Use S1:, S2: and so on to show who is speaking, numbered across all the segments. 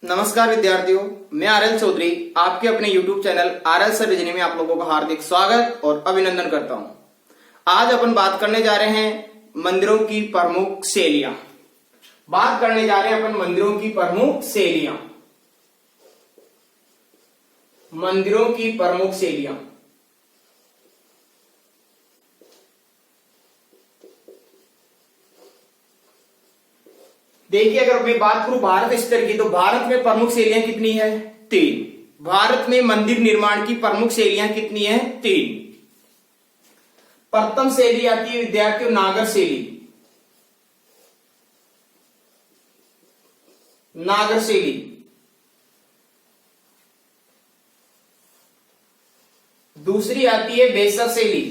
S1: नमस्कार विद्यार्थियों, मैं आरएल चौधरी आपके अपने YouTube channel RL sir reasoning में आप लोगों का हार्दिक स्वागत और अभिनंदन करता हूं। आज अपन बात करने जा रहे हैं मंदिरों की प्रमुख शैलियां। बात करने जा रहे हैं अपन मंदिरों की प्रमुख शैलियां। मंदिरों की प्रमुख शैलियां। देखिए, अगर मैं बात करूं भारत स्तर की, तो भारत में प्रमुख शैलियां कितनी है? 3। भारत में मंदिर निर्माण की प्रमुख शैलियां कितनी है? 3। प्रथम शैली आती है विद्यार्थियों नागर शैली। नागर शैली। दूसरी आती है बेसर शैली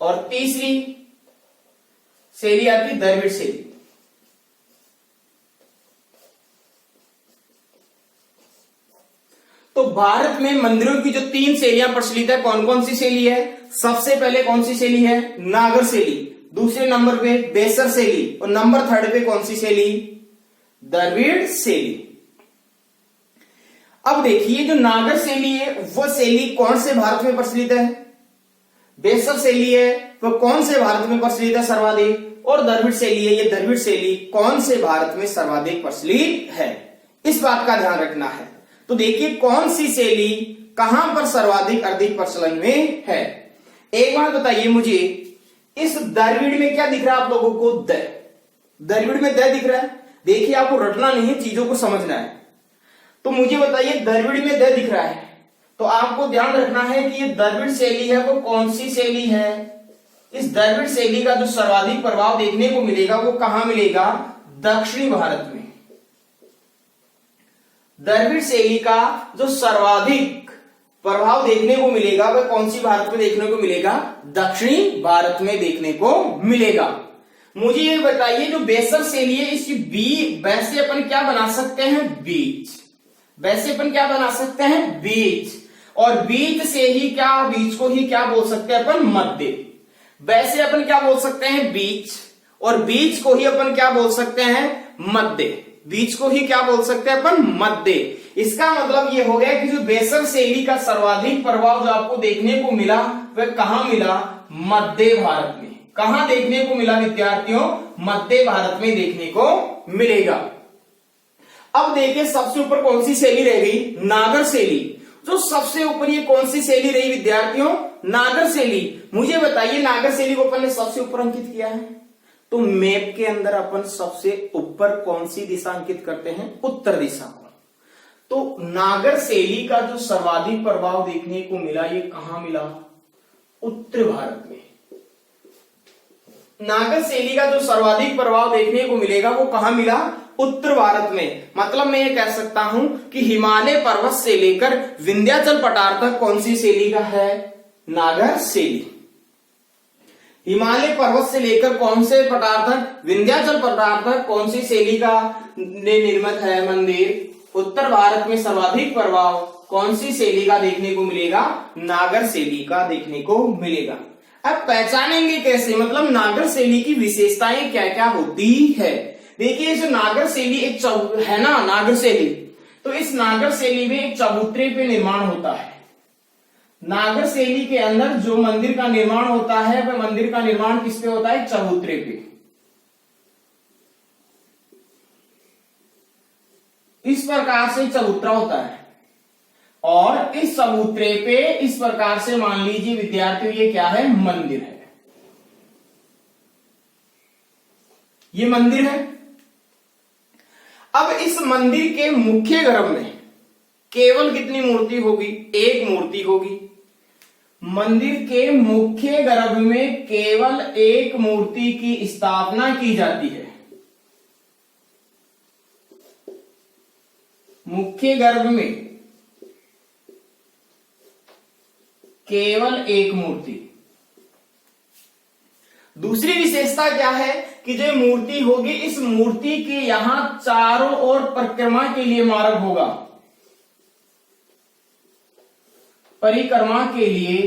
S1: और तीसरी शैली आती है द्रविड़ शैली। तो भारत में मंदिरों की जो 3 शैलियां प्रचलित है, कौन कौन सी शैली है? सबसे पहले कौन सी शैली है? नागर शैली। दूसरे नंबर पे बेसर शैली और नंबर 3 पे कौन सी शैली? द्रविड़ शैली। अब देखिए, जो नागर शैली है वह शैली कौन से भारत में प्रचलित है? बेसर शैली है वह कौन से भारत में प्रचलित है सर्वाधिक? और द्रविड़ शैली है, ये द्रविड़ शैली कौन से भारत में सर्वाधिक प्रचलित है? इस बात का ध्यान रखना है। तो देखिए, कौन सी शैली कहां पर सर्वाधिक अधिक प्रचलन में है? एक बात बताइए मुझे, इस द्रविड़ में क्या दिख रहा है आप लोगों को? द। द्रविड़ में द दिख रहा है। देखिए, आपको रटना नहीं है, चीजों को समझना है। तो मुझे बताइए, द्रविड़ में द दिख रहा है, तो आपको ध्यान रखना है कि ये द्रविड़ शैली है वो कौन सी शैली है? इस द्रविड़ शैली का जो सर्वाधिक प्रभाव देखने को मिलेगा वो कहां मिलेगा? दक्षिणी भारत में। द्रविड़ शैली का जो सर्वाधिक प्रभाव देखने को मिलेगा वह कौन सी भारत में देखने को मिलेगा? दक्षिणी भारत में देखने को मिलेगा। मुझे ये बताइए, जो बेसर शैली है इसकी वैसे अपन क्या बना सकते हैं? बीच। वैसे अपन क्या बना सकते हैं? बीच। और बीच से ही क्या, बीच को ही क्या बोल सकते हैं अपन? मध्य। वैसे अपन क्या बोल सकते हैं? बीच। और बीच को ही अपन क्या बोल सकते हैं? मध्य। बीच को ही क्या बोल सकते हैं अपन? मध्य। इसका मतलब ये हो गया कि जो बेसर शैली का सर्वाधिक प्रभाव जो आपको देखने को मिला वह कहां मिला? मध्य भारत में। कहां देखने को मिला विद्यार्थियों? मध्य भारत में देखने को मिलेगा। अब देखिए, सबसे ऊपर कौन सी शैली रह गई? नागर शैली। जो सबसे ऊपर ये कौन सी शैली रही विद्यार्थियों? नागर शैली। मुझे बताइए, नागर शैली को अपन ने सबसे ऊपर अंकित किया है, तो मैप के अंदर अपन सबसे ऊपर कौन सी दिशा अंकित करते हैं? उत्तर दिशा को। तो नागर शैली का जो सर्वाधिक प्रभाव देखने को मिला ये कहां मिला? उत्तर भारत में। नागर शैली का जो सर्वाधिक प्रभाव देखने को मिलेगा वो कहां मिला? उत्तर भारत में। मतलब मैं ये कह सकता हूं कि हिमालय पर्वत से लेकर विंध्याचल पठार तक कौन सी शैली का है? नागर शैली। हिमालय पर्वत से लेकर कौन से पठार तक? विंध्याचल पठार तक कौन सी शैली का निर्मित है मंदिर? उत्तर भारत में सर्वाधिक प्रभाव कौन सी शैली का देखने को मिलेगा? नागर शैली का देखने को मिलेगा। अब पहचानेंगे कैसे? मतलब नागर शैली की विशेषताएं क्या क्या होती है? देखिए, जो नागर शैली एक है ना, नागर शैली, तो इस नागर शैली में एक चबूतरे पे निर्माण होता है। नागर शैली के अंदर जो मंदिर का निर्माण होता है वह मंदिर का निर्माण किस पे होता है? चबूतरे पे। इस प्रकार से चबूतरा होता है और इस चबूतरे पे इस प्रकार से मान लीजिए विद्यार्थियों ये क्या है? मंदिर है। ये मंदिर है। अब इस मंदिर के मुख्य गर्भ में केवल कितनी मूर्ति होगी? एक मूर्ति होगी। मंदिर के मुख्य गर्भ में केवल एक मूर्ति की स्थापना की जाती है। मुख्य गर्भ में केवल एक मूर्ति। दूसरी विशेषता क्या है कि जो मूर्ति होगी इस मूर्ति के यहां चारों ओर परिक्रमा के लिए मार्ग होगा। परिक्रमा के लिए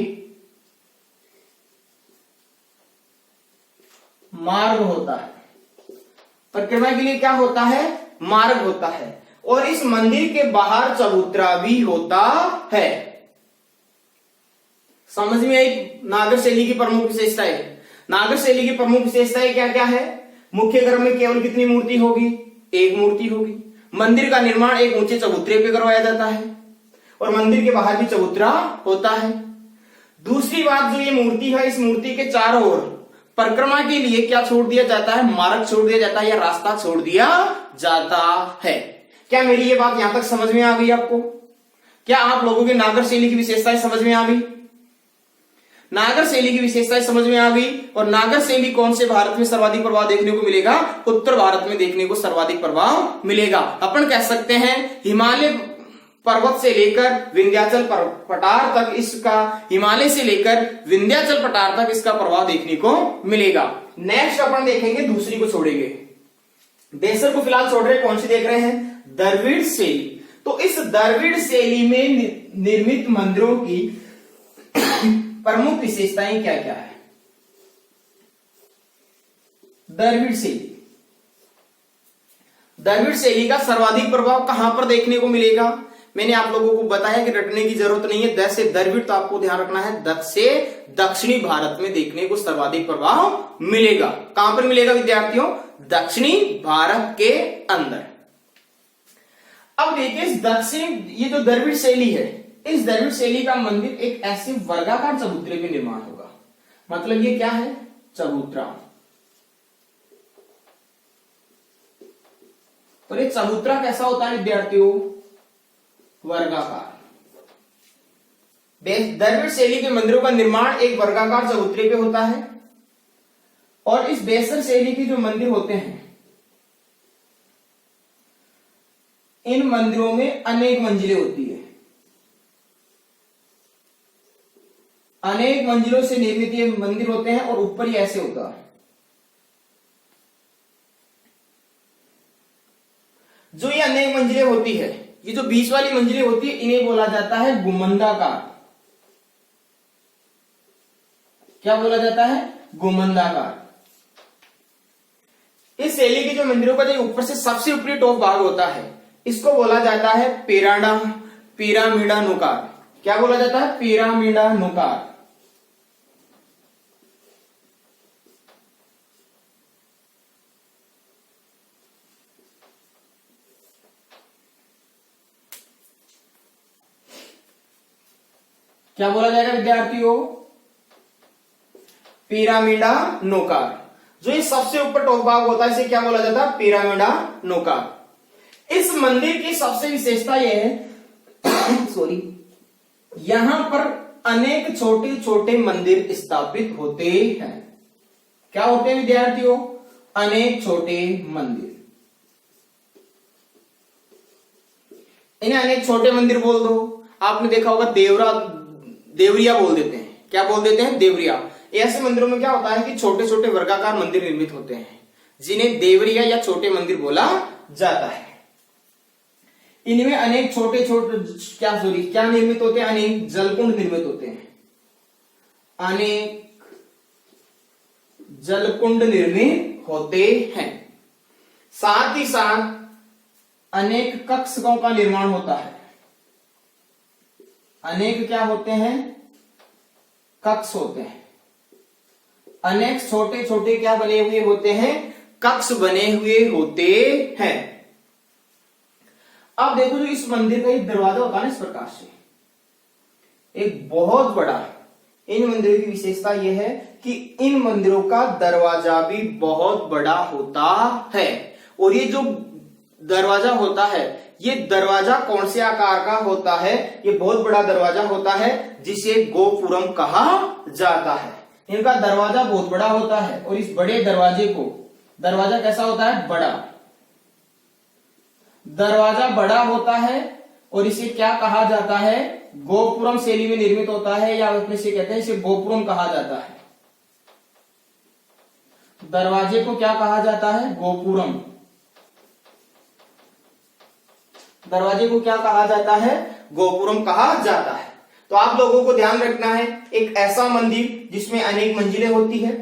S1: मार्ग होता है। परिक्रमा के लिए क्या होता है? मार्ग होता है और इस मंदिर के बाहर चबूतरा भी होता है। समझ में आई नागर शैली की प्रमुख विशेषताएं। नागर शैली की प्रमुख विशेषताएं क्या क्या है? मुख्य गर्भ में केवल कितनी मूर्ति होगी? एक मूर्ति होगी। मंदिर का निर्माण एक ऊंचे चबूतरे पे करवाया जाता है और मंदिर के बाहर भी चबूतरा होता है। दूसरी बात, जो ये मूर्ति है, इस मूर्ति के चारों ओर परिक्रमा के लिए क्या छोड़ दिया जाता है? मार्ग छोड़ दिया जाता है या रास्ता छोड़ दिया जाता है। क्या मेरी ये बात यहां तक समझ में आ गई आपको? क्या आप लोगों के नागर शैली की विशेषताएं समझ में आ गई? नागर शैली की विशेषताएं समझ में आ गई। और नागर शैली कौन से भारत में सर्वाधिक प्रभाव देखने को मिलेगा? उत्तर भारत में देखने को सर्वाधिक प्रभाव मिलेगा। अपन कह सकते हैं हिमालय पर्वत से लेकर विंध्याचल पठार तक इसका, हिमालय से लेकर विंध्याचल पठार तक इसका प्रभाव देखने को मिलेगा। नेक्स्ट अपन देखेंगे, दूसरी को छोड़ेंगे। बेसर को फिलहाल छोड़ रहे, कौन सी देख रहे हैं? द्रविड़ शैली। तो इस द्रविड़ शैली में निर्मित मंदिरों की प्रमुख विशेषताएं क्या क्या है? द्रविड़ शैली, द्रविड़ शैली का सर्वाधिक प्रभाव कहां पर देखने को मिलेगा? मैंने आप लोगों को बताया कि रटने की जरूरत नहीं है। द से द्रविड़ तो आपको ध्यान रखना है। द से दक्षिणी भारत में देखने को सर्वाधिक प्रभाव मिलेगा। कहां पर मिलेगा विद्यार्थियों? दक्षिणी भारत के अंदर। अब देखिए इस दक्षिण, ये जो द्रविड़ शैली है, इस द्रविड़ शैली का मंदिर एक ऐसे वर्गाकार चबूतरे में निर्माण होगा। मतलब ये क्या है? चबूतरा। और ये चबूतरा कैसा होता है विद्यार्थियों? वर्गाकार। द्रविड़ शैली के मंदिरों का निर्माण एक वर्गाकार चबूतरे पे होता है और इस बेसर शैली के जो मंदिर होते हैं, इन मंदिरों में अनेक मंजिलें होती है। अनेक मंजिलों से निर्मित ये मंदिर होते हैं और ऊपर ही ऐसे होता है। जो ये अनेक मंजिलें होती है, ये जो बीच वाली मंजिलें होती है, इन्हें बोला जाता है गुमंदाकार। क्या बोला जाता है? गुमंदाकार। इस शैली के जो मंदिरों का जो ऊपर से सबसे ऊपरी टॉप भाग होता है, इसको बोला जाता है पिरामिडानुकार। क्या बोला जाता है? पिरामिडानुकार। क्या बोला जाएगा विद्यार्थियों? पिरामिडानुकार। जो ये सबसे ऊपर टॉप भाग होता है, इसे क्या बोला जाता है? पिरामिडानुकार। इस मंदिर की सबसे विशेषता यह है सॉरी, यहां पर अनेक छोटे छोटे मंदिर स्थापित होते हैं। क्या होते हैं विद्यार्थियों? अनेक छोटे मंदिर। इन्हें अनेक छोटे मंदिर बोल दो। आपने देखा होगा देवरिया बोल देते हैं। क्या बोल देते हैं? देवरिया। ऐसे मंदिरों में क्या होता है कि छोटे छोटे वर्गाकार मंदिर निर्मित होते हैं, जिन्हें देवरिया या छोटे मंदिर बोला जाता है। इनमें अनेक छोटे छोटे क्या निर्मित होते हैं? अनेक जलकुंड निर्मित होते हैं। अनेक जलकुंड निर्मित होते हैं। साथ ही साथ अनेक कक्षों का निर्माण होता है। अनेक क्या होते हैं? कक्ष होते हैं। अनेक छोटे छोटे क्या बने हुए होते हैं? कक्ष बने हुए होते हैं। अब देखो, जो इस मंदिर का एक दरवाजा होता है ना, इस प्रकार से एक बहुत बड़ा, इन मंदिरों की विशेषता यह है कि इन मंदिरों का दरवाजा भी बहुत बड़ा होता है। और ये जो दरवाजा होता है, ये दरवाजा कौन से आकार का होता है? ये बहुत बड़ा दरवाजा होता है, जिसे गोपुरम कहा जाता है। इनका दरवाजा बहुत बड़ा होता है और इस बड़े दरवाजे को, दरवाजा कैसा होता है? बड़ा। दरवाजा बड़ा होता है और इसे क्या कहा जाता है? गोपुरम शैली में निर्मित होता है, या अपने से कहते हैं इसे गोपुरम कहा जाता है। दरवाजे को क्या कहा जाता है? गोपुरम। दरवाजे को क्या कहा जाता है? गोपुरम कहा जाता है। तो आप लोगों को ध्यान रखना है, एक ऐसा मंदिर जिसमें अनेक मंजिलें होती है।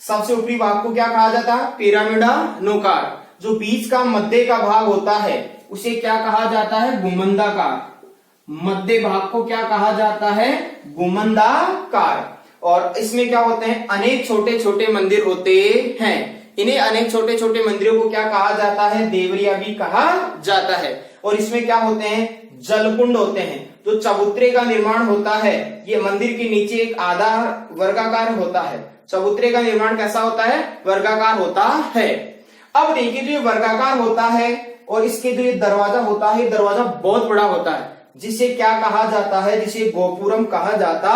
S1: सबसे ऊपरी भाग को क्या कहा जाता है? पिरामिडानुकार। जो बीच का मध्य का भाग होता है उसे क्या कहा जाता है? गुमंदाकार। मध्य भाग को क्या कहा जाता है? गुमंदाकार। और इसमें क्या होते हैं? अनेक छोटे छोटे मंदिर होते हैं। इन्हें अनेक छोटे छोटे मंदिरों को क्या कहा जाता है? देवरिया भी कहा जाता है। और इसमें क्या होते हैं? जलकुंड होते हैं। जो चबूतरे का निर्माण होता है, ये मंदिर के नीचे एक आधा वर्गाकार होता है। चबूतरे का निर्माण कैसा होता है? वर्गाकार होता है। अब देखिए, जो ये वर्गाकार होता है और इसके जो ये दरवाजा होता है, दरवाजा बहुत बड़ा होता है, जिसे क्या कहा जाता है? जिसे गोपुरम कहा जाता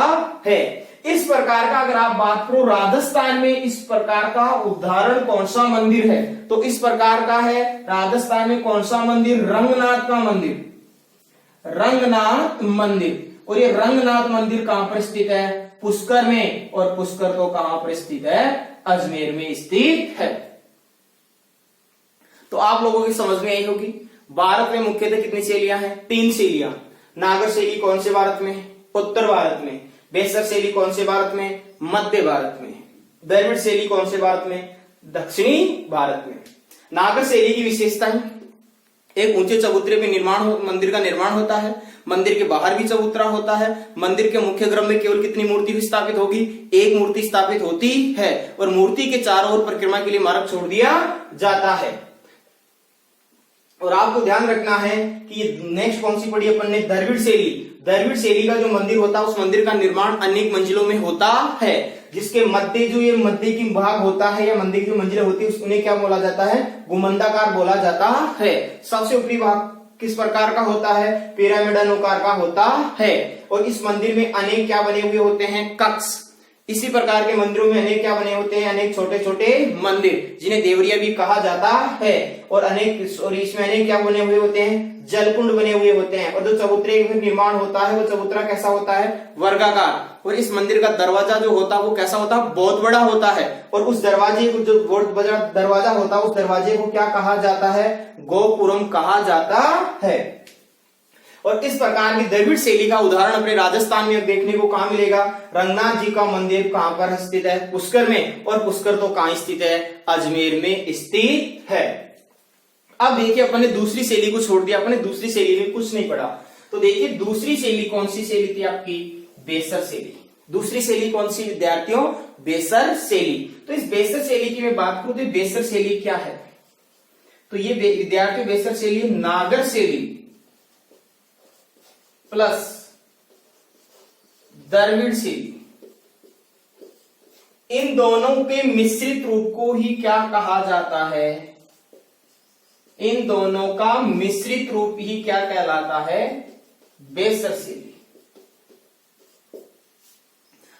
S1: है। इस प्रकार का अगर आप बात करो, राजस्थान में इस प्रकार का उदाहरण कौन सा मंदिर है? तो इस प्रकार का है राजस्थान में कौन सा मंदिर? रंगनाथ का मंदिर, रंगनाथ मंदिर। और ये रंगनाथ मंदिर कहां पर स्थित है? पुष्कर में। और पुष्कर तो कहां पर स्थित है? अजमेर में स्थित है। तो आप लोगों की समझ में आई होगी। भारत में मुख्यतः कितनी शैलियां हैं? 3 शैलियां। नागर शैली कौन से भारत में? उत्तर भारत में। बेसर शैली कौन से भारत में? मध्य भारत में। द्रविड़ शैली कौन से भारत में? दक्षिणी भारत में। नागर शैली की विशेषताएं, एक ऊंचे चबूतरे में मंदिर का निर्माण होता है। मंदिर के बाहर भी चबूतरा होता है। मंदिर के मुख्य गर्भ में केवल कितनी मूर्ति स्थापित होगी? एक मूर्ति स्थापित होती है। और मूर्ति के चारों ओर परिक्रमा के लिए मार्ग छोड़ दिया जाता है। और आपको ध्यान रखना है कि ये नेक्स्ट कौन सी पढ़ी अपन ने? द्रविड़ शैली। द्रविड़ शैली का जो मंदिर होता है, उस मंदिर का निर्माण अनेक मंजिलों में होता है, जिसके मध्य जो ये मध्य की भाग होता है या मंदिर की मंजिलें होती है, उन्हें क्या बोला जाता है? गुमंदाकार बोला जाता है। सबसे ऊपरी भाग किस प्रकार का होता है? पिरामिडानुकार का होता है। और इस मंदिर में अनेक क्या बने हुए होते हैं? कक्ष। इसी प्रकार के मंदिरों में अनेक क्या बने होते हैं? अनेक छोटे छोटे मंदिर, जिन्हें देवरिया भी कहा जाता है। और इसमें अनेक क्या बने हुए होते हैं? जलकुंड बने हुए होते हैं। और जो चबूतरे का निर्माण होता है, वो चबूतरा कैसा होता है? वर्गाकार। और इस मंदिर का दरवाजा जो होता है वो कैसा होता है? बहुत बड़ा होता है। और उस दरवाजे को, जो बहुत बड़ा दरवाजा होता है, उस दरवाजे को क्या कहा जाता है? गोपुरम कहा जाता है। और इस प्रकार की द्रविड़ शैली का उदाहरण अपने राजस्थान में देखने को कहां मिलेगा? रंगनाथ जी का मंदिर कहां पर स्थित है? पुष्कर में। और पुष्कर तो कहां स्थित है? अजमेर में स्थित है। अब देखिए, अपन ने दूसरी शैली को छोड़ दिया, अपन ने दूसरी शैली में कुछ नहीं पढ़ा। तो देखिए, दूसरी शैली कौन सी शैली थी आपकी? बेसर शैली। दूसरी शैली कौन सी विद्यार्थियों? बेसर शैली। तो इस बेसर शैली की मैं बात करूं तो बेसर शैली क्या है? तो ये विद्यार्थियों, बेसर शैली नागर शैली प्लस द्रविड़ शैली, इन दोनों के मिश्रित रूप को ही क्या कहा जाता है? इन दोनों का मिश्रित रूप ही क्या कहलाता है? बेसर शैली।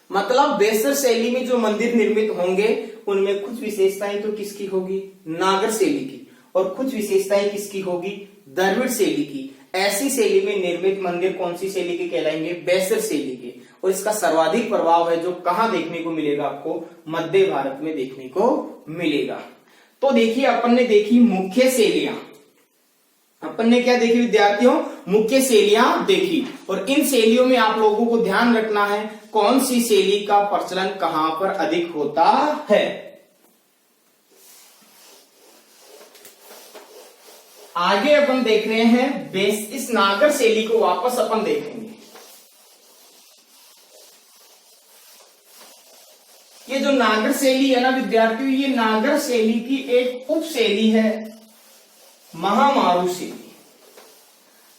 S1: मतलब बेसर शैली में जो मंदिर निर्मित होंगे, उनमें कुछ विशेषताएं तो किसकी होगी? नागर शैली की। और कुछ विशेषताएं किसकी होगी? द्रविड़ शैली की। ऐसी शैली में निर्मित मंदिर कौन सी शैली के कहलाएंगे? बेसर शैली के। और इसका सर्वाधिक प्रभाव है जो कहां देखने को मिलेगा? आपको मध्य भारत में देखने को मिलेगा। तो देखिए, अपन ने देखी मुख्य शैलियां। अपन ने क्या देखी विद्यार्थियों? मुख्य शैलियां देखी। और इन शैलियों में आप लोगों को ध्यान रखना है कौन सी शैली का प्रचलन कहां पर अधिक होता है। आगे अपन देख रहे हैं इस नागर शैली को वापस अपन देखेंगे। ये जो नागर शैली है ना विद्यार्थियों, ये नागर शैली की एक उप शैली है, महामारू शैली।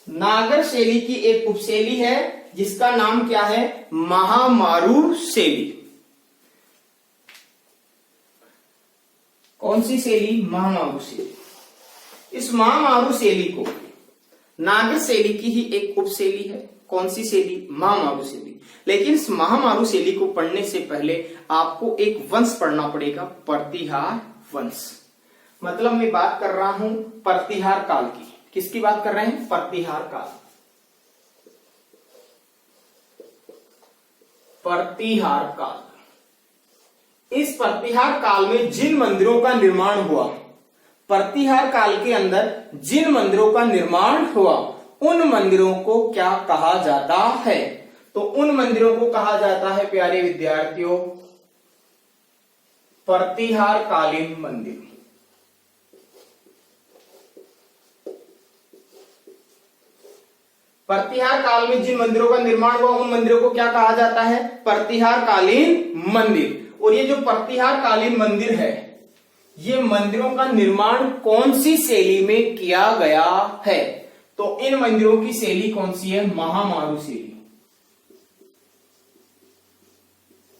S1: नागर शैली की एक उप शैली है जिसका नाम क्या है? महामारू शैली। कौन सी शैली? महामारू शैली। इस महामारू शैली को नागर शैली की ही एक उप शैली है। कौन सी शैली? महामारू शैली। लेकिन इस महामारू शैली को पढ़ने से पहले आपको एक वंश पढ़ना पड़ेगा, प्रतिहार वंश। मतलब मैं बात कर रहा हूं प्रतिहार काल की। किसकी बात कर रहे हैं? प्रतिहार काल। प्रतिहार काल। इस प्रतिहार काल में जिन मंदिरों का निर्माण हुआ, प्रतिहार काल के अंदर जिन मंदिरों का निर्माण हुआ, उन मंदिरों को क्या कहा जाता है? तो उन मंदिरों को कहा जाता है प्यारे विद्यार्थियों प्रतिहार कालीन मंदिर। प्रतिहार काल में जिन मंदिरों का निर्माण हुआ उन मंदिरों को क्या कहा जाता है? प्रतिहार कालीन मंदिर। और ये जो प्रतिहार कालीन मंदिर है, ये मंदिरों का निर्माण कौन सी शैली में किया गया है? तो इन मंदिरों की शैली कौन सी है? महामारू शैली।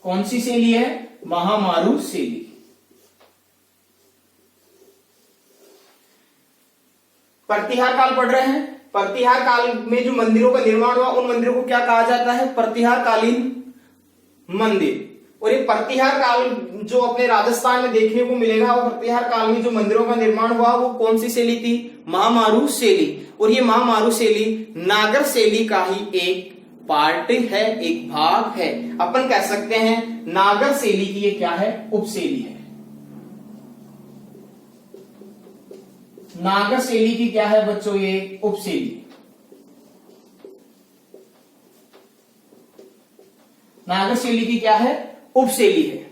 S1: कौन सी शैली है? महामारू शैली। प्रतिहार काल पढ़ रहे हैं। प्रतिहार काल में जो मंदिरों का निर्माण हुआ उन मंदिरों को क्या कहा जाता है? प्रतिहार कालीन मंदिर। और ये प्रतिहार काल जो अपने राजस्थान में देखने को मिलेगा, वो प्रतिहार काल में जो मंदिरों का निर्माण हुआ वो कौन सी शैली थी? महामारू शैली। और ये महामारू शैली नागर शैली का ही एक पार्ट है, एक भाग है। अपन कह सकते हैं नागर शैली की ये क्या है? उपशैली है। नागर शैली की क्या है बच्चों? ये उपशैली। नागर शैली की क्या है? उपशैली है।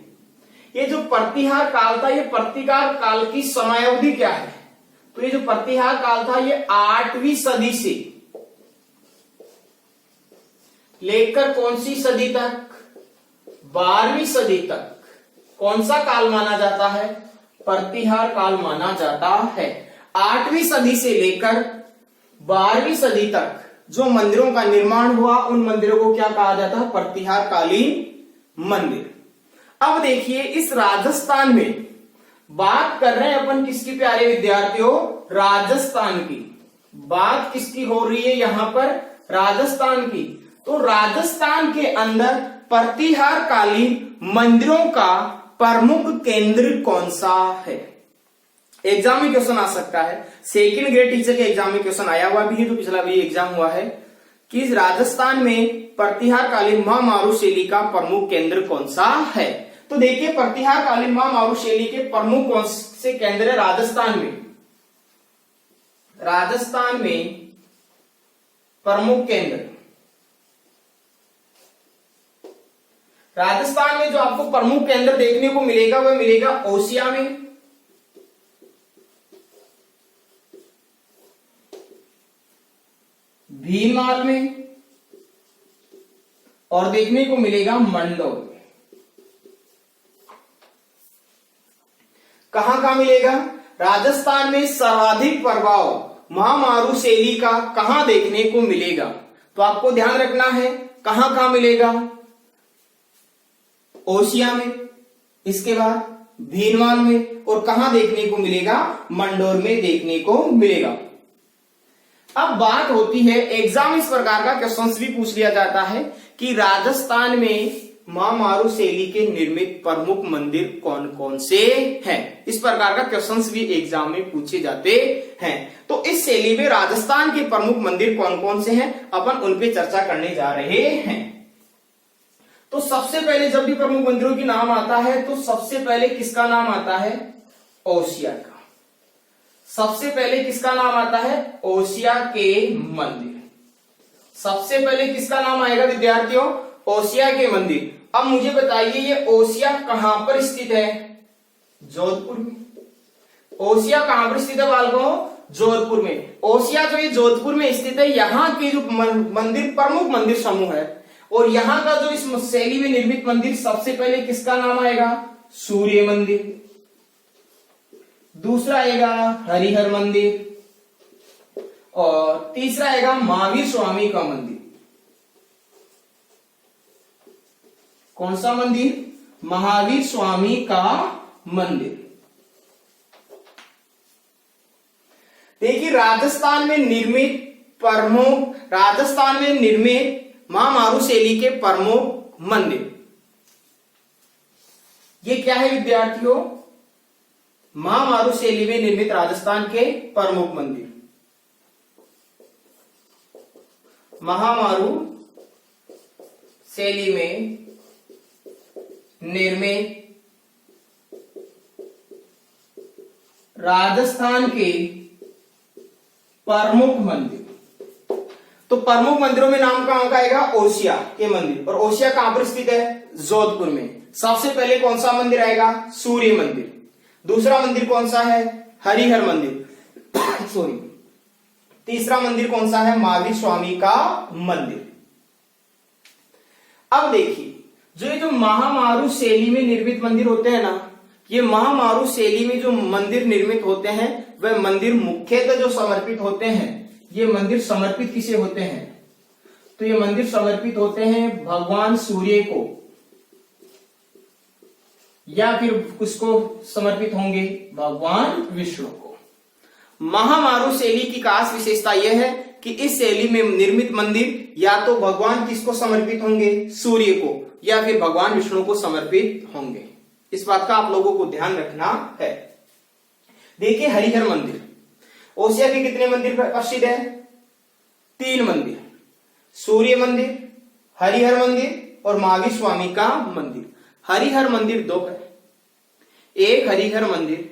S1: ये जो प्रतिहार काल था, ये प्रतिहार काल की समयावधि क्या है? तो ये जो प्रतिहार काल था ये 8वीं सदी से लेकर कौन सी सदी तक? 12वीं सदी तक कौन सा काल माना जाता है? प्रतिहार काल माना जाता है। 8वीं सदी से लेकर 12वीं सदी तक जो मंदिरों का निर्माण हुआ उन मंदिरों को क्या कहा जाता है? प्रतिहार कालीन मंदिर। अब देखिए इस राजस्थान में बात कर रहे हैं अपन किसकी प्यारे विद्यार्थियों? राजस्थान की। बात किसकी हो रही है यहां पर? राजस्थान की। तो राजस्थान के अंदर प्रतिहार कालीन मंदिरों का प्रमुख केंद्र कौन सा है? एग्जाम में क्वेश्चन आ सकता है। सेकंड ग्रेड टीचर के एग्जाम में क्वेश्चन आया हुआ भी है, जो पिछला भी एग्जाम हुआ है कि राजस्थान में प्रतिहार कालीन महामारू शैली का प्रमुख केंद्र कौन सा है? तो देखिए प्रतिहार कालीन महामारू शैली के प्रमुख कौन से केंद्र है राजस्थान में? राजस्थान में प्रमुख केंद्र, राजस्थान में जो आपको प्रमुख केंद्र देखने को मिलेगा वह मिलेगा ओसिया में, भीनमाल में और देखने को मिलेगा मंडोर में। कहां मिलेगा? राजस्थान में सर्वाधिक प्रभाव महामारू शैली का कहां देखने को मिलेगा? तो आपको ध्यान रखना है कहां मिलेगा? ओसिया में, इसके बाद भीनमाल में, और कहां देखने को मिलेगा? मंडोर में देखने को मिलेगा। अब बात होती है, एग्जाम इस प्रकार का क्वेश्चन भी पूछ लिया जाता है कि राजस्थान में महामारू शैली के निर्मित प्रमुख मंदिर कौन कौन से हैं। इस प्रकार का क्वेश्चंस भी एग्जाम में पूछे जाते हैं। तो इस शैली में राजस्थान के प्रमुख मंदिर कौन कौन से हैं, अपन उन पे चर्चा करने जा रहे हैं। तो सबसे पहले जब भी प्रमुख मंदिरों की नाम आता है तो सबसे पहले किसका नाम आता है? ओसिया का। सबसे पहले किसका नाम आता है? ओसिया के मंदिर। सबसे पहले किसका नाम आएगा विद्यार्थियों? ओसिया के मंदिर। अब मुझे बताइए ये ओसिया कहां पर स्थित है? जोधपुर में। ओसिया कहां पर स्थित है बालकों? जोधपुर में। ओसिया जो ये जोधपुर में स्थित है, यहाँ के जो मंदिर प्रमुख मंदिर समूह है और यहाँ का जो इस शैली में निर्मित मंदिर, सबसे पहले किसका नाम आएगा? सूर्य मंदिर। दूसरा आएगा हरिहर मंदिर और तीसरा आएगा महावीर स्वामी का मंदिर। कौन सा मंदिर? महावीर स्वामी का मंदिर। देखिए राजस्थान में निर्मित महामारू शैली के प्रमुख मंदिर ये क्या है विद्यार्थियों? महामारू शैली में निर्मित राजस्थान के प्रमुख मंदिर। महामारू शैली में निर्मित राजस्थान के प्रमुख मंदिर। तो प्रमुख मंदिरों में नाम कहां का आएगा? ओसिया के मंदिर। और ओसिया कहां पर स्थित है? जोधपुर में। सबसे पहले कौन सा मंदिर आएगा? सूर्य मंदिर। दूसरा मंदिर कौन सा है? हरिहर मंदिर। सॉरी। तीसरा मंदिर कौन सा है? महावीर स्वामी का मंदिर। अब देखिए, जो महामारू शैली में निर्मित मंदिर होते हैं ना, ये महामारू शैली में जो मंदिर निर्मित होते हैं वह मंदिर मुख्यतः जो समर्पित होते हैं, ये मंदिर समर्पित किसे होते हैं? तो ये मंदिर समर्पित होते हैं भगवान सूर्य को, या फिर किसको समर्पित होंगे? भगवान विष्णु को। महामारू शैली की खास विशेषता यह है कि इस शैली में निर्मित मंदिर या तो भगवान किसको समर्पित होंगे? सूर्य को, या फिर भगवान विष्णु को समर्पित होंगे। इस बात का आप लोगों को ध्यान रखना है। देखिए, हरिहर मंदिर, ओसिया के कितने मंदिर प्रसिद्ध है? 3 मंदिर, सूर्य मंदिर, हरिहर मंदिर और महावीर स्वामी का मंदिर। हरिहर मंदिर 2 है। एक हरिहर मंदिर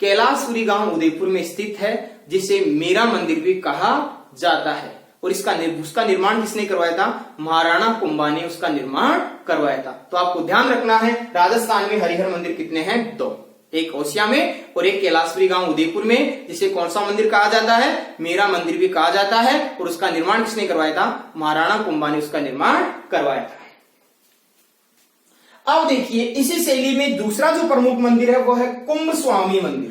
S1: कैलाशपुरी गांव उदयपुर में स्थित है, जिसे मीरा मंदिर भी कहा जाता है, और उसका निर्माण किसने करवाया था? महाराणा कुंभा ने उसका निर्माण करवाया था। तो आपको ध्यान रखना है, राजस्थान में हरिहर मंदिर कितने हैं? 2, एक ओसिया में और एक कैलाशपुरी गांव उदयपुर में, जिसे कौन सा मंदिर कहा जाता है? मीरा मंदिर भी कहा जाता है, और उसका निर्माण किसने करवाया था? महाराणा कुंभा ने उसका निर्माण करवाया था। अब देखिए, इसी शैली में दूसरा जो प्रमुख मंदिर है वो है कुंभ स्वामी मंदिर।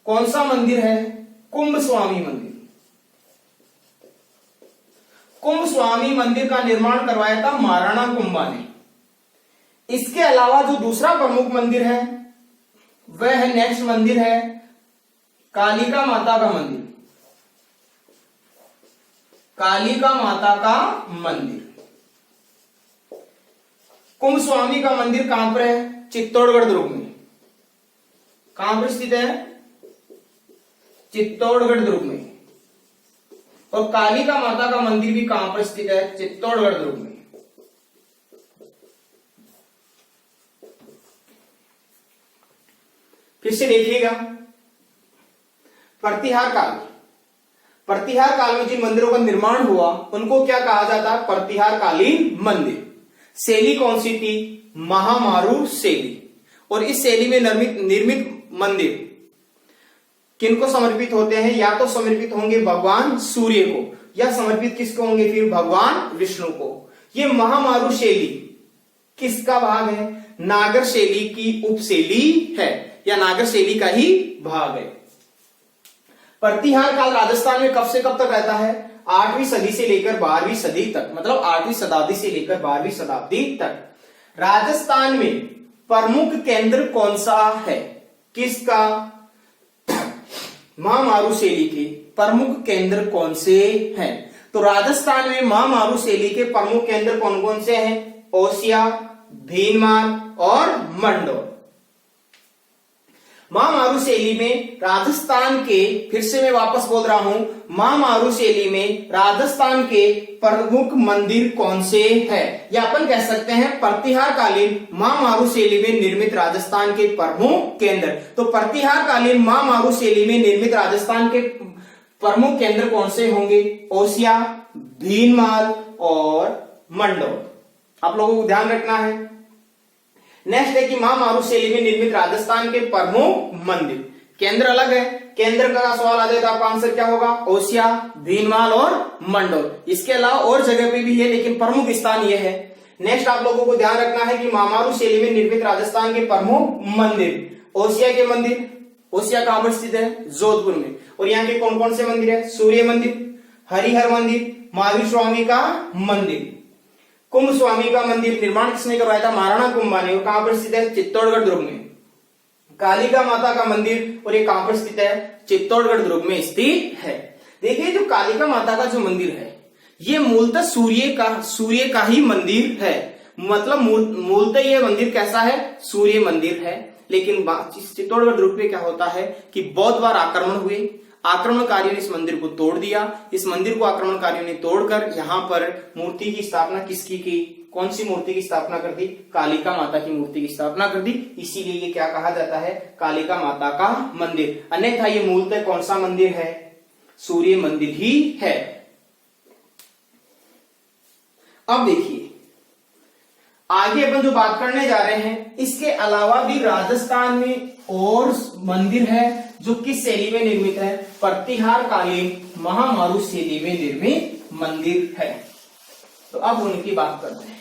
S1: कौन सा मंदिर है? कुंभ स्वामी मंदिर। कुंभ स्वामी मंदिर का निर्माण करवाया था महाराणा कुंभा ने। इसके अलावा जो दूसरा प्रमुख मंदिर है वह है, नेक्स्ट मंदिर है कालिका माता का मंदिर। कालिका माता का मंदिर। कुंभ स्वामी का मंदिर कहां पर है? चित्तौड़गढ़ दुर्ग में। कहां पर स्थित है? चित्तौड़गढ़ दुर्ग में। और कालिका माता का मंदिर भी कहां पर स्थित है? चित्तौड़गढ़ दुर्ग में। फिर से देखिएगा, प्रतिहार काल। प्रतिहार काल में जिन मंदिरों का निर्माण हुआ उनको क्या कहा जाता है? प्रतिहार कालीन मंदिर। शैली कौन सी थी? महामारू शैली। और इस शैली में निर्मित मंदिर किनको समर्पित होते हैं? या तो समर्पित होंगे भगवान सूर्य को, या समर्पित किसको होंगे? फिर भगवान विष्णु को। ये महामारू शैली किसका भाग है? नागर शैली की उपशैली है, या नागर शैली का ही भाग है। प्रतिहार काल राजस्थान में कब से कब तक रहता है? 8वीं सदी से लेकर 12वीं सदी तक, मतलब 8वीं शताब्दी से लेकर 12वीं शताब्दी तक। राजस्थान में प्रमुख केंद्र कौन सा है? किसका? महामारू शैली के प्रमुख केंद्र कौन से हैं? तो राजस्थान में महामारू शैली के प्रमुख केंद्र कौन कौन से हैं? ओसिया, भीनमाल और मंडोर। महामारू शैली में राजस्थान के, फिर से मैं वापस बोल रहा हूं, महामारू शैली में राजस्थान के प्रमुख मंदिर कौन से हैं? या अपन कह सकते हैं प्रतिहार कालीन महामारू शैली में निर्मित राजस्थान के प्रमुख केंद्र। तो प्रतिहार कालीन महामारू शैली में निर्मित राजस्थान के प्रमुख केंद्र कौन से होंगे? ओसिया, भीनमाल और मंडोर। आप लोगों को ध्यान रखना है। नेक्स्ट है कि महामारू शैली में निर्मित राजस्थान के प्रमुख मंदिर। केंद्र अलग है, केंद्र का सवाल आ जाए तो आपका आंसर क्या होगा? ओसिया, भीनमाल और मंडोर। इसके अलावा और जगह पे भी है, लेकिन प्रमुख स्थान यह है। नेक्स्ट आप लोगों को ध्यान रखना है कि महामारू शैली में निर्मित राजस्थान के प्रमुख मंदिर। ओसिया के मंदिर, ओसिया कहां पर स्थित है? जोधपुर में। और यहाँ के कौन कौन से मंदिर है? सूर्य मंदिर, हरिहर मंदिर, महावीर स्वामी का मंदिर। कुंभ स्वामी का मंदिर निर्माण किसने करवाया था? महाराणा कुंभा ने। और कहां पर स्थित है? चित्तौड़गढ़ दुर्ग में। कालिका माता का मंदिर, और ये कहां पर स्थित है? चित्तौड़गढ़ दुर्ग में स्थित है। देखिए, जो कालिका माता का जो मंदिर है ये मूलतः सूर्य का ही मंदिर है। मतलब मूलतः ये मंदिर कैसा है? सूर्य मंदिर है। लेकिन चित्तौड़गढ़ दुर्ग पे क्या होता है कि बहुत बार आक्रमण हुए, आक्रमणकारियों ने इस मंदिर को तोड़ दिया। इस मंदिर को आक्रमणकारियों ने तोड़कर यहाँ पर मूर्ति की स्थापना किसकी की? कौन सी मूर्ति की स्थापना कर दी? कालिका माता की मूर्ति की स्थापना कर दी। इसीलिए ये क्या कहा जाता है? कालिका माता का मंदिर। अन्यथा ये मूलतः कौन सा मंदिर है? सूर्य मंदिर ही है। अब देखिए, आगे अपन जो बात करने जा रहे हैं, इसके अलावा भी राजस्थान में और मंदिर है जो किस शैली में निर्मित है, प्रतिहार कालीन महामारू शैली में निर्मित मंदिर है। तो अब उनकी बात करते हैं,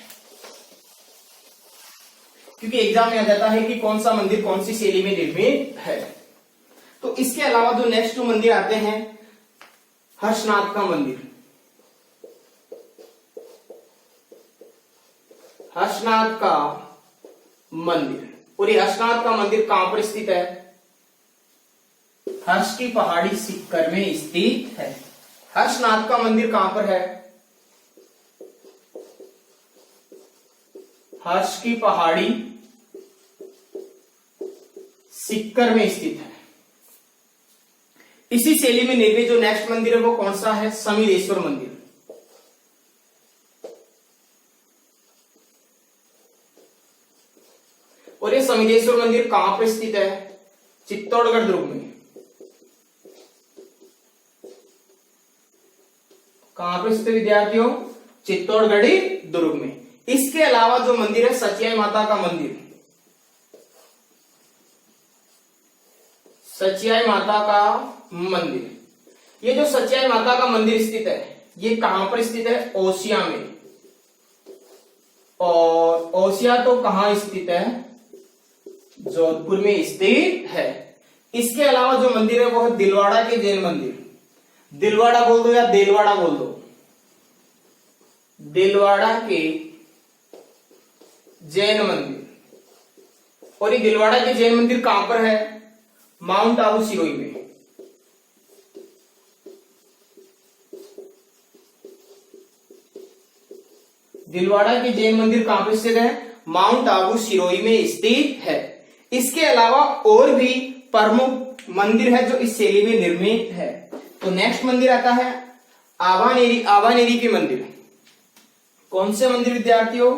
S1: क्योंकि एग्जाम में आ जाता है कि कौन सा मंदिर कौन सी शैली में निर्मित है। तो इसके अलावा जो नेक्स्ट मंदिर आते हैं, हर्षनाथ का मंदिर। हर्षनाथ का मंदिर, और ये हर्षनाथ का मंदिर कहां पर स्थित है? हर्ष की पहाड़ी सीकर में स्थित है। हर्षनाथ का मंदिर कहां पर है? हर्ष की पहाड़ी सीकर में स्थित है। इसी शैली में निर्मित जो नेक्स्ट मंदिर है वो कौन सा है? समीरेश्वर मंदिर। और ये समीरेश्वर मंदिर कहां पर स्थित है? चित्तौड़गढ़ दुर्ग में। कहां पर स्थित विद्यार्थियों? चित्तौड़गढ़ी दुर्ग में। इसके अलावा जो मंदिर है सचियाई माता का मंदिर। सचियाई माता का मंदिर, ये जो सचियाई माता का मंदिर स्थित है ये कहां पर स्थित है? ओसिया में। और ओसिया तो कहां स्थित है? जोधपुर में स्थित है। इसके अलावा जो मंदिर है वो है दिलवाड़ा के जैन मंदिर। दिलवाड़ा बोल दो या देलवाड़ा बोल दो। दिलवाड़ा के जैन मंदिर। और ये दिलवाड़ा के जैन मंदिर कहां पर है? माउंट आबू सिरोही में। दिलवाड़ा के जैन मंदिर कहां पर स्थित है? माउंट आबू सिरोही में स्थित है। इसके अलावा और भी प्रमुख मंदिर है जो इस शैली में निर्मित है। तो नेक्स्ट मंदिर आता है आवानेरी। आवानेरी के मंदिर। कौन से मंदिर विद्यार्थियों?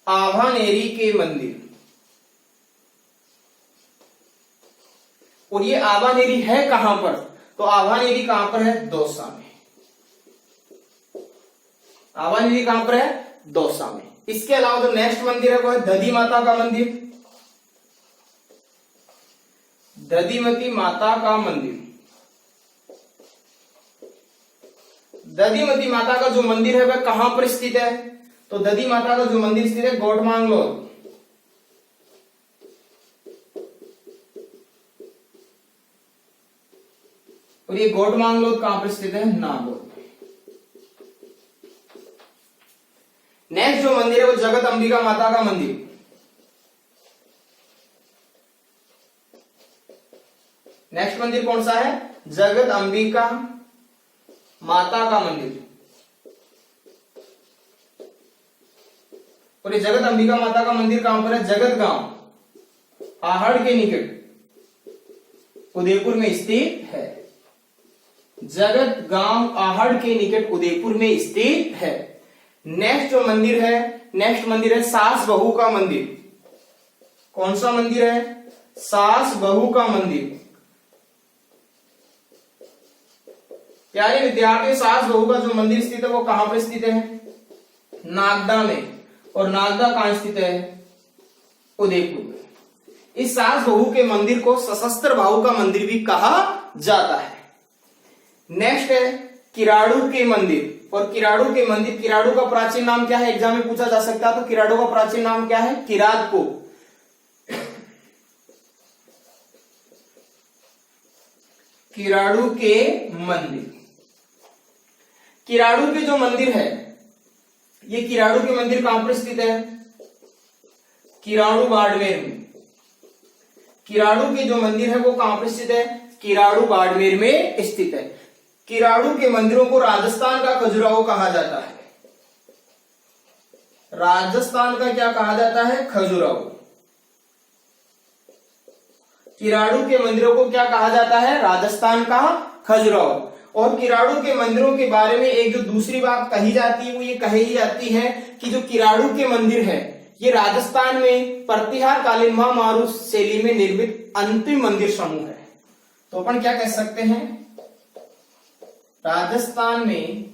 S1: आवानेरी के मंदिर। और ये आवानेरी है कहां पर? तो आवानेरी कहां पर है? दौसा में। आवानेरी कहां पर है? दौसा में। इसके अलावा जो नेक्स्ट मंदिर है वो है दधी माता का मंदिर। दधीमती माता का मंदिर। दधीमती माता का जो मंदिर है वह कहां पर स्थित है? तो दधी माता का जो मंदिर स्थित है गोटमांगलोर। और ये गोटमांगलोर कहां पर स्थित है? नागौर। नेक्स्ट जो मंदिर है वो जगत अंबिका माता का मंदिर। नेक्स्ट मंदिर कौन सा है? जगत अंबिका माता का मंदिर। और ये जगत अंबिका माता का मंदिर कहां पर है? जगत गांव आहड़ के निकट उदयपुर में स्थित है। जगत गांव आहड़ के निकट उदयपुर में स्थित है। नेक्स्ट जो मंदिर है, नेक्स्ट मंदिर है सास बहू का मंदिर। कौन सा मंदिर है? सास बहू का मंदिर। प्यारे विद्यार्थी, सास बहू का जो मंदिर स्थित है वो कहां पर स्थित है? नागदा में। और नागदा कहां स्थित है? उदयपुर में। इस सास बहू के मंदिर को सशस्त्र भाऊ का मंदिर भी कहा जाता है। नेक्स्ट है किराड़ू के मंदिर। और किराड़ू के मंदिर, किराड़ू का प्राचीन नाम क्या है? एग्जाम में पूछा जा सकता है। तो किराड़ू का प्राचीन नाम क्या है? किरातको। किराड़ू के मंदिर। किराड़ू के जो मंदिर है, ये किराड़ू के मंदिर कहां पर स्थित है? किराड़ू बाड़मेर में। किराड़ू के जो मंदिर है वो कहां पर स्थित है? किराड़ू बाड़मेर में स्थित है। किराड़ू के मंदिरों को राजस्थान का खजुराहो कहा जाता है। राजस्थान का क्या कहा जाता है? खजुराहो। किराड़ू के मंदिरों को क्या कहा जाता है? राजस्थान का खजुराहो। और किराड़ू के मंदिरों के बारे में एक जो दूसरी बात कही जाती है वो ये कही जाती है कि जो किराड़ू के मंदिर है ये राजस्थान में प्रतिहार कालीन महामारू शैली में निर्मित अंतिम मंदिर समूह है। तो अपन क्या कह सकते हैं? राजस्थान में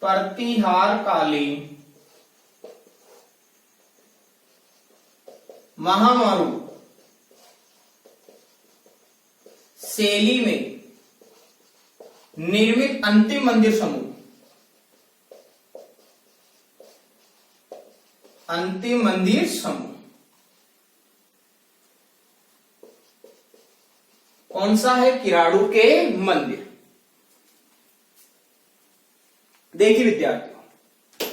S1: प्रतिहार कालीन महामारू शैली में निर्मित अंतिम मंदिर समूह, अंतिम मंदिर समूह कौन सा है? किराड़ू के मंदिर। देखिए विद्यार्थियों,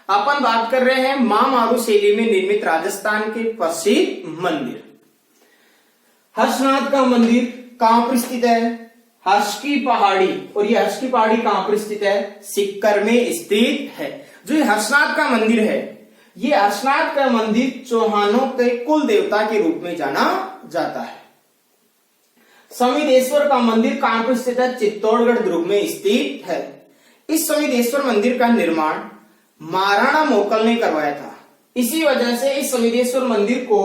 S1: अपन बात कर रहे हैं महामारू शैली में निर्मित राजस्थान के प्रसिद्ध मंदिर। हर्षनाथ का मंदिर कहां पर स्थित है? हर्ष की पहाड़ी। और ये हर्ष की पहाड़ी कहां पर स्थित है? सिक्कर में स्थित है। जो ये हर्षनाथ का मंदिर है, ये हर्षनाथ का मंदिर चौहानों के कुल देवता के रूप में जाना जाता है। समिदेश्वर का मंदिर कहां पर स्थित है? चित्तौड़गढ़ दुर्ग में स्थित है। इस समिदेश्वर मंदिर का निर्माण महाराणा मोकल ने करवाया था। इसी वजह से इस समिदेश्वर मंदिर को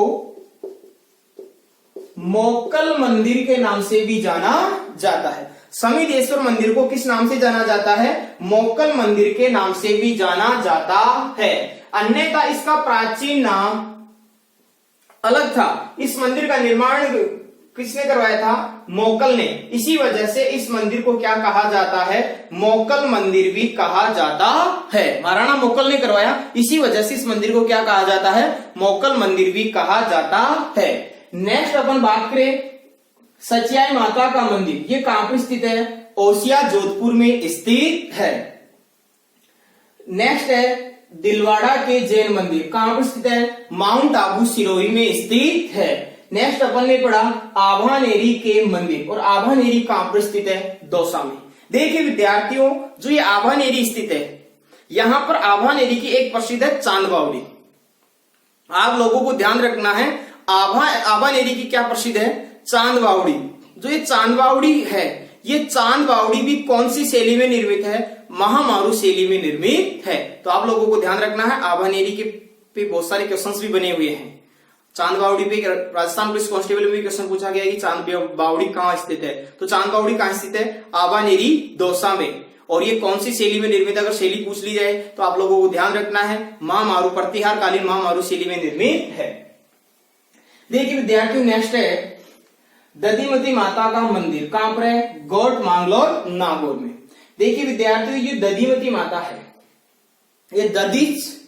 S1: मोकल मंदिर के नाम से भी जाना जाता है। समिदेश्वर मंदिर को किस नाम से जाना जाता है? मोकल मंदिर के नाम से भी जाना जाता है। अन्यथा इसका प्राचीन नाम अलग था। इस मंदिर का निर्माण किसने करवाया था? मोकल ने। इसी वजह से इस मंदिर को क्या कहा जाता है? मोकल मंदिर भी कहा जाता है। महाराणा मोकल ने करवाया, इसी वजह से इस मंदिर को क्या कहा जाता है? मोकल मंदिर भी कहा जाता है। नेक्स्ट अपन बात करें सचियाई माता का मंदिर, ये कहां पर स्थित है? ओसिया जोधपुर में स्थित है। नेक्स्ट है दिलवाड़ा के जैन मंदिर, कहां पर स्थित है? माउंट आबू सिरोही में स्थित है। नेक्स्ट अपन ने पढ़ा आभानेरी के मंदिर, और आभानेरी कहां पर स्थित है? दौसा में। देखिए विद्यार्थियों, जो ये आभानेरी स्थित है, यहां पर आभानेरी की एक प्रसिद्ध है चांद बावड़ी। आप लोगों को ध्यान रखना है, आभानेरी की क्या प्रसिद्ध है? चांद बावड़ी। जो ये चांद बावड़ी है, ये चांद बावड़ी भी कौन सी शैली में निर्मित है? महामारू शैली में निर्मित है। तो आप लोगों को ध्यान रखना है, आभानेरी के पे बहुत सारे क्वेश्चंस भी बने हुए हैं। चांद बावड़ी पे राजस्थान पुलिस कांस्टेबल में भी क्वेश्चन पूछा गया कि चांद बावड़ी कहां स्थित है? तो चांद बावड़ी कहां स्थित है? आभानेरी दौसा में। और ये कौन सी शैली में निर्मित है? अगर शैली पूछ ली जाए तो आप लोगों को ध्यान रखना है, महामारू प्रतिहार कालीन महामारू शैली में निर्मित है। देखिए विद्यार्थियों, नेक्स्ट है दधिमती माता का मंदिर, कहां पर है? गोट मांगलोर नागौर में। देखिए विद्यार्थियों, ये दधिमती माता है, ये दधिच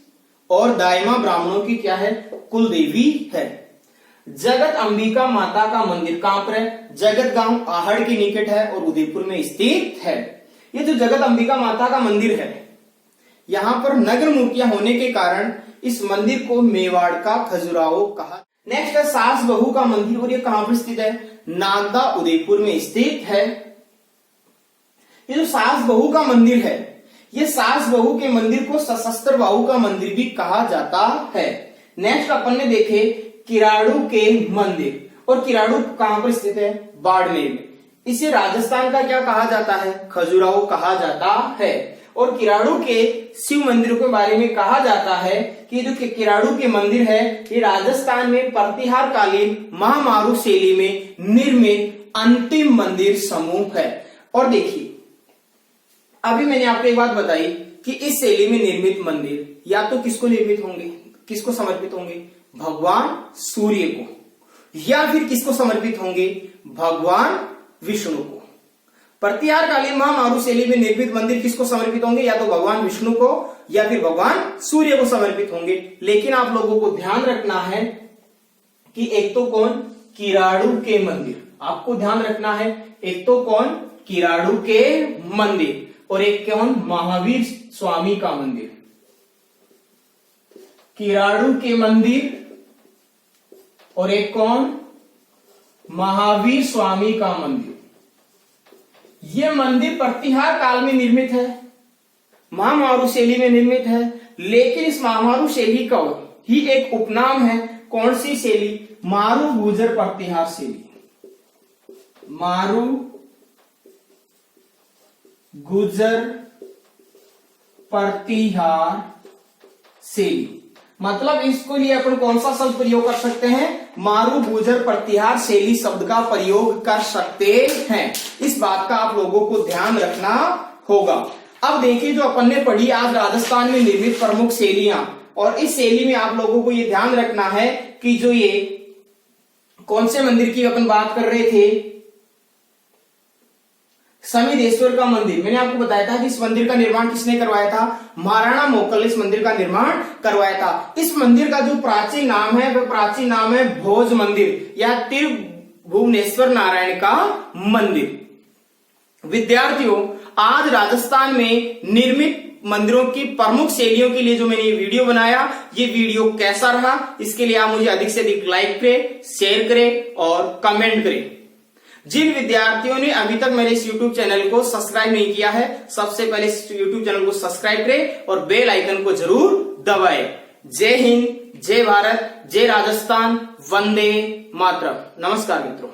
S1: और दायमा ब्राह्मणों की क्या है? कुल देवी है। जगत अंबिका माता का मंदिर कहां पर है? जगत गांव आहड़ के निकट है और उदयपुर में स्थित है। ये जो जगत अंबिका माता का मंदिर है, यहां पर नगर मूर्तियां होने के कारण इस मंदिर को मेवाड़ का खजुराहो कहा। नेक्स्ट है सास बहू का मंदिर, और ये कहां पर स्थित है? नागदा उदयपुर में स्थित है। ये जो सास बहू का मंदिर है, ये सास बहू के मंदिर को सशस्त्र बाहू का मंदिर भी कहा जाता है। नेक्स्ट अपन ने देखे किराड़ू के मंदिर, और किराड़ू कहां पर स्थित है? बाड़मेर में। इसे राजस्थान का क्या कहा जाता है? खजुराहो कहा जाता है। और किराड़ू के शिव मंदिरों के बारे में कहा जाता है कि जो किराड़ू के मंदिर है, ये राजस्थान में प्रतिहार कालीन महामारू शैली में निर्मित अंतिम मंदिर समूह है। और देखिए, अभी मैंने आपको एक बात बताई कि इस शैली में निर्मित मंदिर या तो किसको निर्मित होंगे, किसको समर्पित होंगे? भगवान सूर्य को, या फिर किसको समर्पित होंगे? भगवान विष्णु को। प्रतिहार कालीन महामारू शैली में निर्मित मंदिर किसको समर्पित होंगे? या तो भगवान विष्णु को या फिर भगवान सूर्य को समर्पित होंगे। लेकिन आप लोगों को ध्यान रखना है कि एक तो कौन? किराड़ू के मंदिर, आपको ध्यान रखना है। एक तो कौन? किराड़ू के मंदिर, और एक कौन? महावीर स्वामी का मंदिर। किराड़ू के मंदिर और एक कौन? महावीर स्वामी का मंदिर। ये मंदिर प्रतिहार काल में निर्मित है, महामारू शैली में निर्मित है। लेकिन इस महामारू शैली का ही एक उपनाम है। कौन सी शैली? मारू गुजर प्रतिहार शैली। मारू गुजर प्रतिहार शैली, मतलब इसको लिए अपन कौन सा शब्द प्रयोग कर सकते हैं? मारू गुजर प्रतिहार शैली शब्द का प्रयोग कर सकते हैं। इस बात का आप लोगों को ध्यान रखना होगा। अब देखिए, जो अपन ने पढ़ी आज राजस्थान में निर्मित प्रमुख शैलियां, और इस शैली में आप लोगों को ये ध्यान रखना है कि जो ये कौन से मंदिर की अपन बात कर रहे थे, समिदेश्वर का मंदिर। मैंने आपको बताया था कि इस मंदिर का निर्माण किसने करवाया था, महाराणा मोकल ने इस मंदिर का निर्माण करवाया था। इस मंदिर का जो प्राचीन नाम है वह प्राचीन नाम है भोज मंदिर या त्रिभुवनेश्वर नारायण का मंदिर। विद्यार्थियों, आज राजस्थान में निर्मित मंदिरों की प्रमुख शैलियों के लिए जो मैंने ये वीडियो बनाया, ये वीडियो कैसा रहा, इसके लिए आप मुझे अधिक से अधिक लाइक करें, शेयर करें और कमेंट करें। जिन विद्यार्थियों ने अभी तक मेरे इस YouTube चैनल को सब्सक्राइब नहीं किया है, सबसे पहले इस YouTube चैनल को सब्सक्राइब करें और बेल आइकन को जरूर दबाएं। जय हिंद, जय भारत, जय राजस्थान, वंदे मातरम। नमस्कार मित्रों।